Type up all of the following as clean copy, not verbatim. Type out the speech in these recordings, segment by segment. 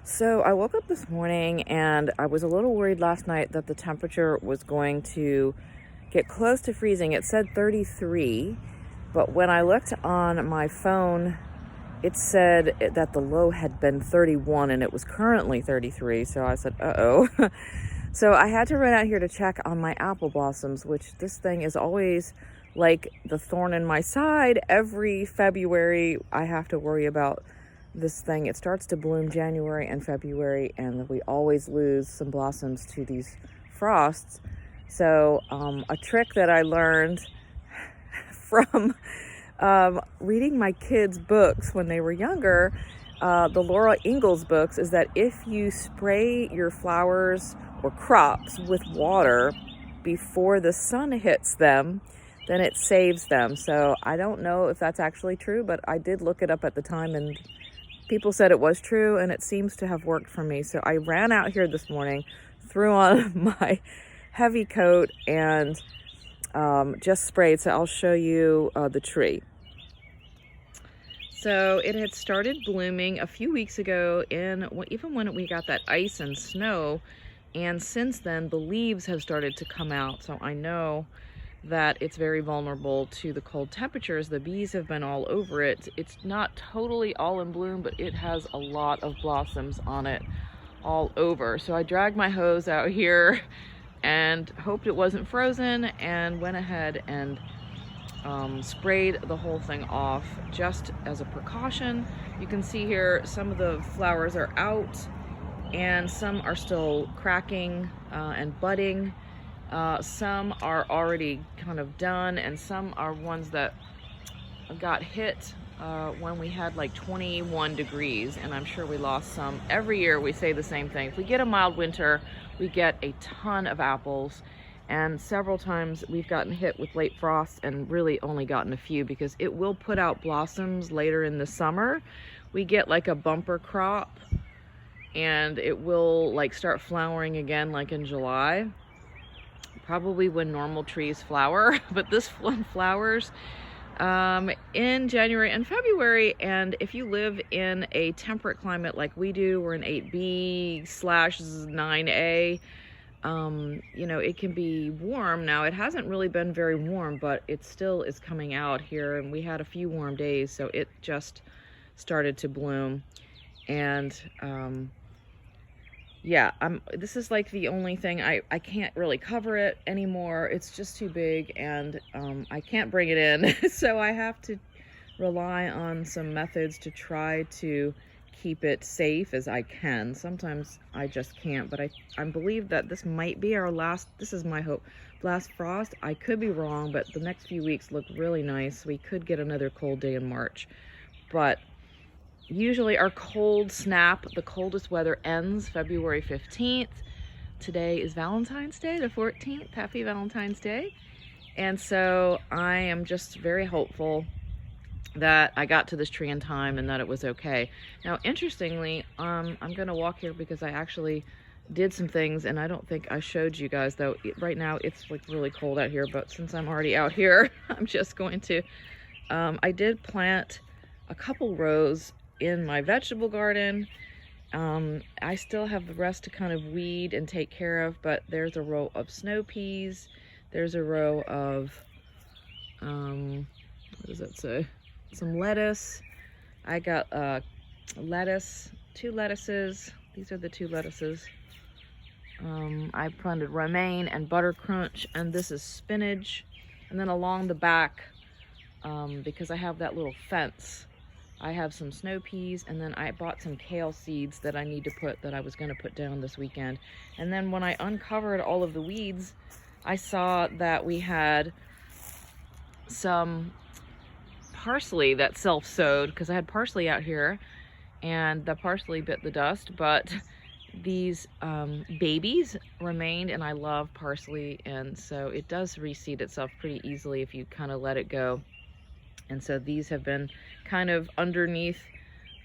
So I woke up this morning and I was a little worried last night that the temperature was going to get close to freezing. It said 33, but when I looked on my phone, it said that the low had been 31 and it was currently 33. So I said, uh-oh. So I had to run out here to check on my apple blossoms, which this thing is always like the thorn in my side. Every February, I have to worry about this thing. It starts to bloom January and February, and we always lose some blossoms to these frosts. So a trick that I learned from reading my kids' books when they were younger, the Laura Ingalls books, is that if you spray your flowers or crops with water before the sun hits them, then it saves them. So I don't know if that's actually true, but I did look it up at the time, and people said it was true, and it seems to have worked for me. So I ran out here this morning, threw on my heavy coat, and just sprayed. So I'll show you the tree. So it had started blooming a few weeks ago, even when we got that ice and snow, and since then the leaves have started to come out. So I know that it's very vulnerable to the cold temperatures. The bees have been all over it. It's not totally all in bloom, but it has a lot of blossoms on it all over. So I dragged my hose out here and hoped it wasn't frozen, and went ahead and sprayed the whole thing off just as a precaution. You can see here some of the flowers are out and some are still cracking and budding. Some are already kind of done, and some are ones that got hit when we had like 21 degrees, and I'm sure we lost some. Every year we say the same thing. If we get a mild winter, we get a ton of apples, and several times we've gotten hit with late frost and really only gotten a few, because it will put out blossoms later in the summer. We get like a bumper crop, and it will like start flowering again like in July, probably when normal trees flower. But this one flowers in January and February, and if you live in a temperate climate like we do, we're in 8B/9A, you know, it can be warm. Now it hasn't really been very warm, but it still is coming out here, and we had a few warm days, so it just started to bloom. And yeah, this is like the only thing. I can't really cover it anymore. It's just too big, and I can't bring it in. So I have to rely on some methods to try to keep it safe as I can. Sometimes I just can't, but I believe that this might be our last, this is my hope, last frost. I could be wrong, but the next few weeks look really nice. We could get another cold day in March, but usually our cold snap, the coldest weather, ends February 15th. Today is Valentine's Day, the 14th. Happy Valentine's Day. And so I am just very hopeful that I got to this tree in time and that it was okay. Now, interestingly, I'm gonna walk here because I actually did some things, and I don't think I showed you guys, though. Right now it's like really cold out here, but since I'm already out here, I'm just going to, I did plant a couple rows in my vegetable garden. I still have the rest to kind of weed and take care of, but there's a row of snow peas. There's a row of, what does that say? Some lettuce. I got lettuce, 2 lettuces. These are the 2 lettuces. I planted romaine and butter crunch, and this is spinach. And then along the back, because I have that little fence, I have some snow peas, and then I bought some kale seeds that I need to put, that I was going to put down this weekend. And then when I uncovered all of the weeds, I saw that we had some parsley that self-sowed, because I had parsley out here and the parsley bit the dust, but these babies remained, and I love parsley, and so it does reseed itself pretty easily if you kind of let it go. And so these have been kind of underneath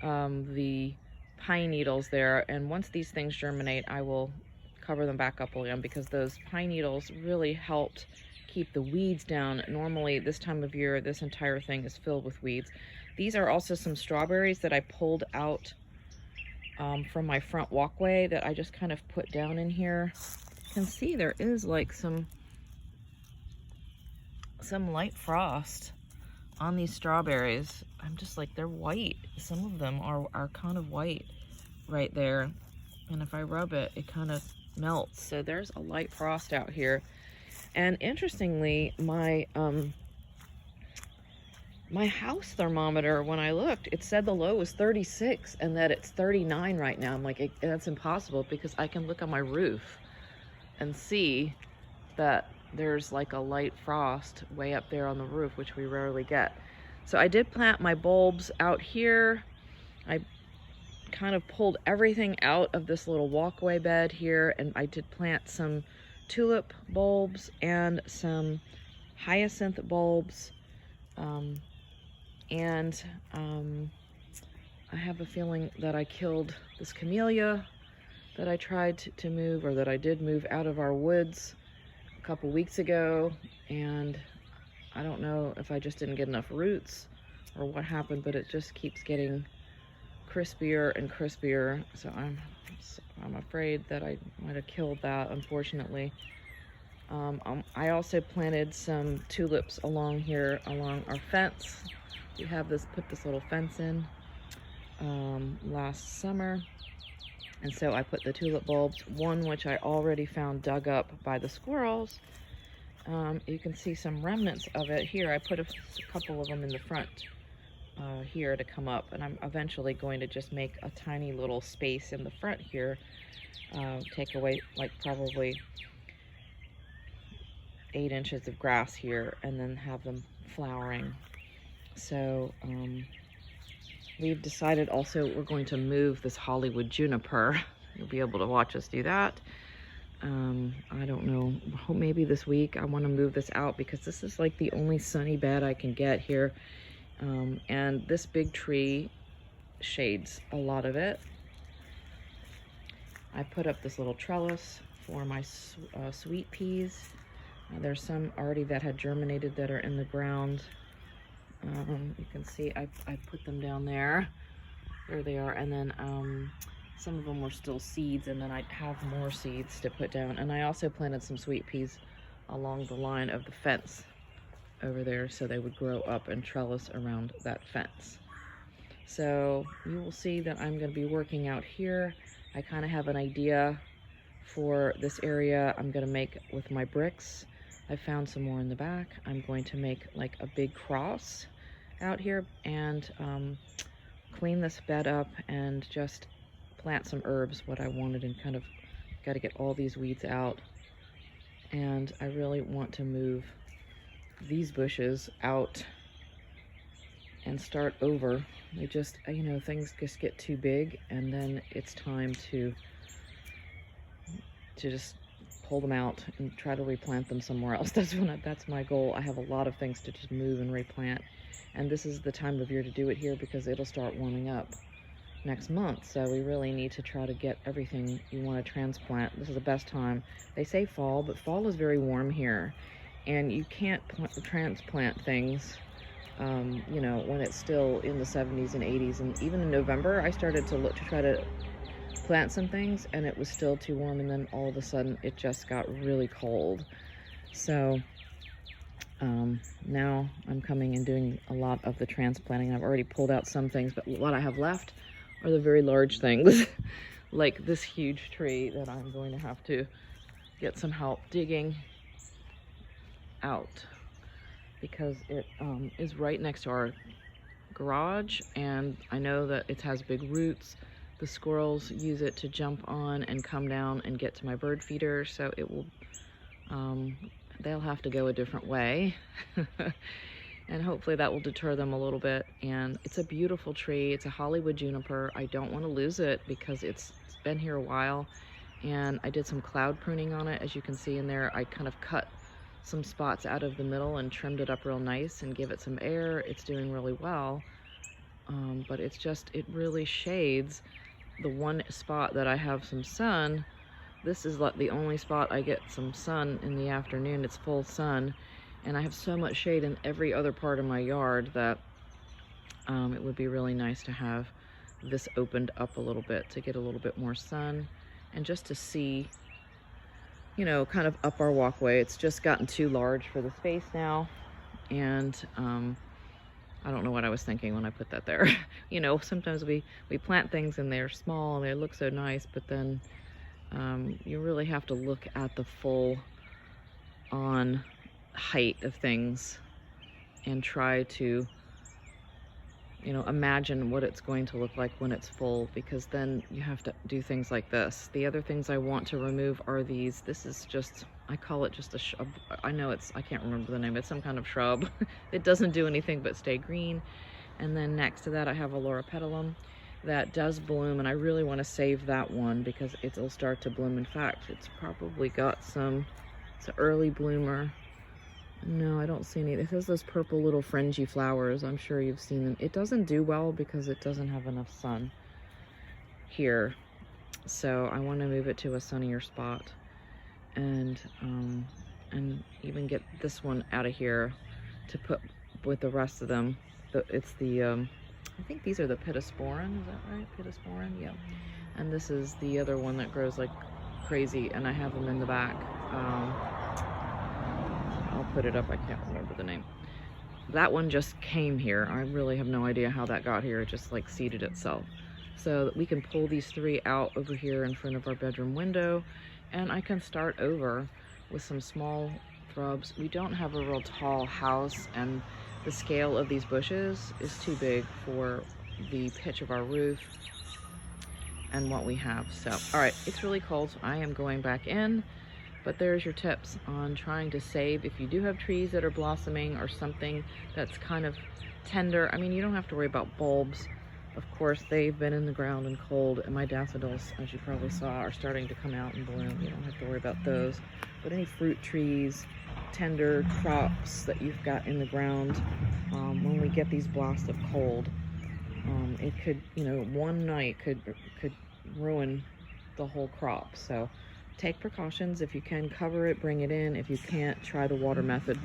the pine needles there, and once these things germinate, I will cover them back up again, because those pine needles really helped keep the weeds down. Normally this time of year, this entire thing is filled with weeds. These are also some strawberries that I pulled out from my front walkway that I just kind of put down in here. You can see there is like some light frost on these strawberries. I'm just like, they're white. Some of them are kind of white right there. And if I rub it, it kind of melts. So there's a light frost out here. And interestingly, my house thermometer, when I looked, it said the low was 36 and that it's 39 right now. I'm like, that's impossible, because I can look on my roof and see that there's like a light frost way up there on the roof, which we rarely get. So I did plant my bulbs out here. I kind of pulled everything out of this little walkway bed here, and I did plant some tulip bulbs and some hyacinth bulbs. I have a feeling that I killed this camellia that I tried to move, or that I did move out of our woods a couple weeks ago, and I don't know if I just didn't get enough roots or what happened, but it just keeps getting crispier and crispier. So I'm afraid that I might have killed that, unfortunately. I also planted some tulips along here, along our fence. We have put this little fence in last summer. And so I put the tulip bulbs, one which I already found dug up by the squirrels. You can see some remnants of it here. I put a couple of them in the front here to come up, and I'm eventually going to just make a tiny little space in the front here, take away like probably 8 inches of grass here, and then have them flowering. So we've decided also we're going to move this Hollywood juniper. You'll be able to watch us do that. I don't know, maybe this week. I want to move this out because this is like the only sunny bed I can get here. And this big tree shades a lot of it. I put up this little trellis for my sweet peas. There's some already that had germinated that are in the ground. You can see I put them down there. There they are. And then some of them were still seeds, and then I'd have more seeds to put down. And I also planted some sweet peas along the line of the fence over there, so they would grow up and trellis around that fence. So you will see that I'm going to be working out here. I kind of have an idea for this area I'm going to make with my bricks. I found some more in the back. I'm going to make like a big cross out here and clean this bed up and just plant some herbs, what I wanted, and kind of got to get all these weeds out. And I really want to move these bushes out and start over. They just, you know, things just get too big, and then it's time to just pull them out and try to replant them somewhere else. That's my goal. I have a lot of things to just move and replant, and this is the time of year to do it here because it'll start warming up next month. So we really need to try to get everything you want to transplant. This is the best time. They say fall, but fall is very warm here, and you can't transplant things you know, when it's still in the 70s and 80s. And even in November I started to look to try to plant some things, and it was still too warm, and then all of a sudden it just got really cold. So now I'm coming and doing a lot of the transplanting. I've already pulled out some things, but what I have left are the very large things like this huge tree that I'm going to have to get some help digging out, because it is right next to our garage, and I know that it has big roots. The squirrels use it to jump on and come down and get to my bird feeder, so it will they'll have to go a different way and hopefully that will deter them a little bit. And it's a beautiful tree. It's a Hollywood juniper. I don't want to lose it because it's been here a while, and I did some cloud pruning on it. As you can see in there, I kind of cut some spots out of the middle and trimmed it up real nice and give it some air. It's doing really well, but it's just, it really shades the one spot that I have some sun. This is like the only spot I get some sun in the afternoon. It's full sun, and I have so much shade in every other part of my yard that it would be really nice to have this opened up a little bit to get a little bit more sun and just to see, you know, kind of up our walkway. It's just gotten too large for the space now. And I don't know what I was thinking when I put that there. You know, sometimes we plant things and they're small and they look so nice, but then you really have to look at the full on height of things and try to, you know, imagine what it's going to look like when it's full, because then you have to do things like this. The other things I want to remove are these. This is just, I call it just a shrub. I know it's, I can't remember the name. It's some kind of shrub. It doesn't do anything but stay green. And then next to that, I have a loropetalum that does bloom, and I really want to save that one because it'll start to bloom. In fact, it's probably got some, it's an early bloomer. No, I don't see any. It has those purple little fringy flowers. I'm sure you've seen them. It doesn't do well because it doesn't have enough sun here. So I want to move it to a sunnier spot and even get this one out of here to put with the rest of them. It's the, I think these are the pittosporum, is that right? Pittosporum, yeah. And this is the other one that grows like crazy, and I have them in the back. I'll put it up, I can't remember the name. That one just came here. I really have no idea how that got here. It just like seeded itself. So that we can pull these three out over here in front of our bedroom window, and I can start over with some small shrubs. We don't have a real tall house, and the scale of these bushes is too big for the pitch of our roof and what we have. So, all right, it's really cold, so I am going back in. But there's your tips on trying to save if you do have trees that are blossoming or something that's kind of tender. I mean, you don't have to worry about bulbs. Of course, they've been in the ground and cold, and my daffodils, as you probably saw, are starting to come out and bloom. You don't have to worry about those. But any fruit trees, tender crops that you've got in the ground, when we get these blasts of cold, it could, you know, one night could ruin the whole crop. So take precautions. If you can, cover it, bring it in. If you can't, try the water method.